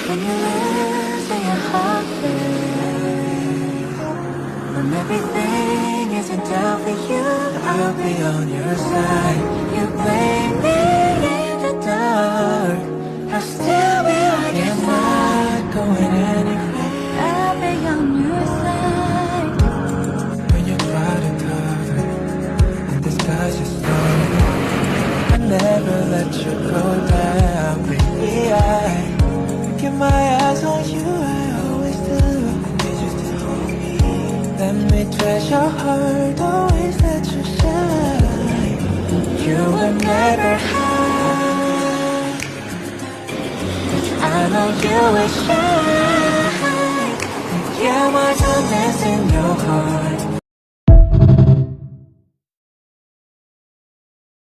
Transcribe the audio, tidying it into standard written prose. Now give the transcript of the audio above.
When you lose your heartbeat, when everything isn't down for you, I'll be on your side. You blame me in the dark, I'll still be on your side. Not going anywhere, I'll be on your side. When you try to cover and disguise your story, I never let you go down, baby. I keep my eyes on you, I always do. Need you to hold me, let me treasure your heart, always let you shine. You will never hide, I know you will shine. Yeah, my darkness in your heart,